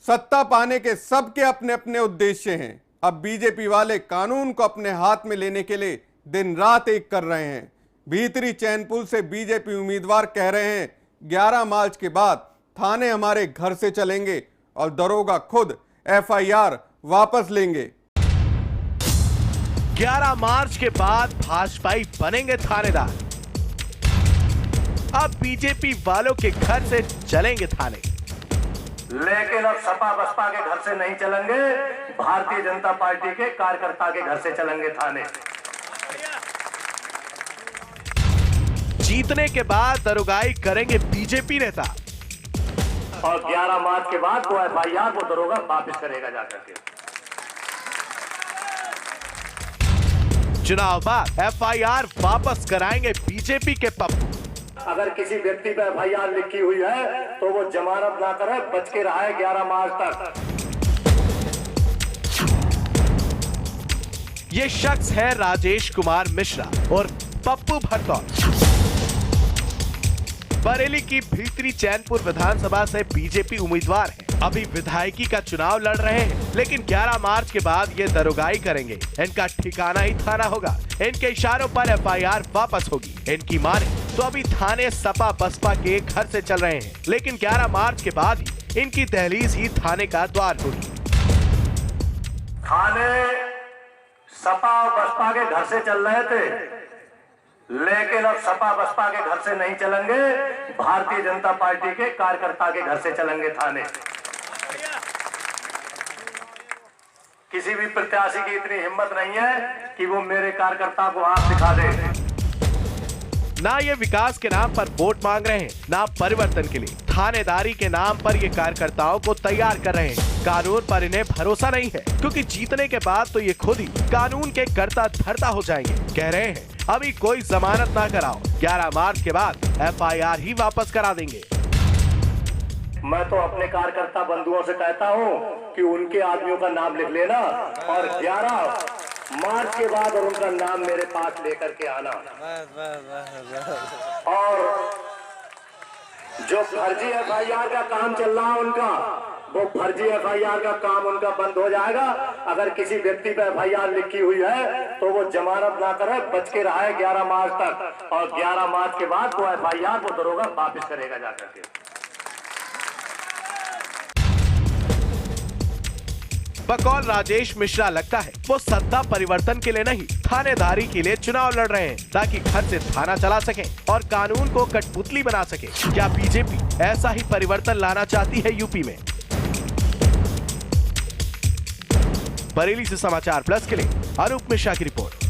सत्ता पाने के सबके अपने अपने उद्देश्य हैं। अब बीजेपी वाले कानून को अपने हाथ में लेने के लिए दिन रात एक कर रहे हैं। भीतरी चैनपुल से बीजेपी उम्मीदवार कह रहे हैं 11 मार्च के बाद थाने हमारे घर से चलेंगे और दरोगा खुद एफआईआर वापस लेंगे। 11 मार्च के बाद भाजपाई बनेंगे थानेदार। अब बीजेपी वालों के घर से चलेंगे थाने, लेकिन अब सपा बसपा के घर से नहीं चलेंगे, भारतीय जनता पार्टी के कार्यकर्ता के घर से चलेंगे थाने। जीतने के बाद दरोगाई करेंगे बीजेपी नेता और 11 मार्च के बाद वो एफआईआर को दरोगा वापस करेगा जाकर के। चुनाव बाद एफआईआर वापस कराएंगे बीजेपी के पप्पू। अगर किसी व्यक्ति पर एफआईआर लिखी हुई है तो वो जमानत ना करे, बच के रहा है 11 मार्च तक। ये शख्स है राजेश कुमार मिश्रा और पप्पू भरतौर। बरेली की भीतरी चैनपुर विधानसभा से बीजेपी उम्मीदवार हैं। अभी विधायकी का चुनाव लड़ रहे हैं, लेकिन 11 मार्च के बाद ये दरोगाई करेंगे। इनका ठिकाना ही थाना होगा। इनके इशारों पर एफआईआर वापस होगी। इनकी माने तो अभी थाने सपा बसपा के घर से चल रहे हैं, लेकिन 11 मार्च के बाद ही इनकी दहलीज ही थाने का द्वार होगी। थाने सपा और बसपा के घर से चल रहे थे, लेकिन अब सपा बसपा के घर से नहीं चलेंगे, भारतीय जनता पार्टी के कार्यकर्ता के घर से चलेंगे थाने। किसी भी प्रत्याशी की इतनी हिम्मत नहीं है कि वो मेरे कार्यकर्ता को हाथ दिखा दे। ना ये विकास के नाम पर वोट मांग रहे हैं, ना परिवर्तन के लिए। थानेदारी के नाम पर ये कार्यकर्ताओं को तैयार कर रहे हैं। कानून पर इन्हें भरोसा नहीं है, क्योंकि जीतने के बाद तो ये खुद ही कानून के कर्ता धर्ता हो जाएंगे। कह रहे हैं अभी कोई जमानत ना कराओ, 11 मार्च के बाद एफआईआर ही वापस करा देंगे। मैं तो अपने कार्यकर्ता बंधुओं से कहता हूं कि उनके आदमियों का नाम लिख लेना और 11 मार्च के बाद और उनका नाम मेरे पास लेकर के आना। और जो फर्जी एफआईआर का काम चल रहा है उनका, वो फर्जी एफआईआर का काम उनका बंद हो जाएगा। अगर किसी व्यक्ति पर एफआईआर लिखी हुई है तो वो जमानत ना करे, बच के रहा है 11 मार्च तक। और 11 मार्च के बाद वो एफआईआर को दरोगा वापस करेगा जाकर के। बकौल राजेश मिश्रा लगता है वो सत्ता परिवर्तन के लिए नहीं, थानेदारी के लिए चुनाव लड़ रहे हैं, ताकि घर से थाना चला सकें और कानून को कठपुतली बना सके। क्या बीजेपी ऐसा ही परिवर्तन लाना चाहती है यूपी में? बरेली से समाचार प्लस के लिए अनूप मिश्रा की रिपोर्ट।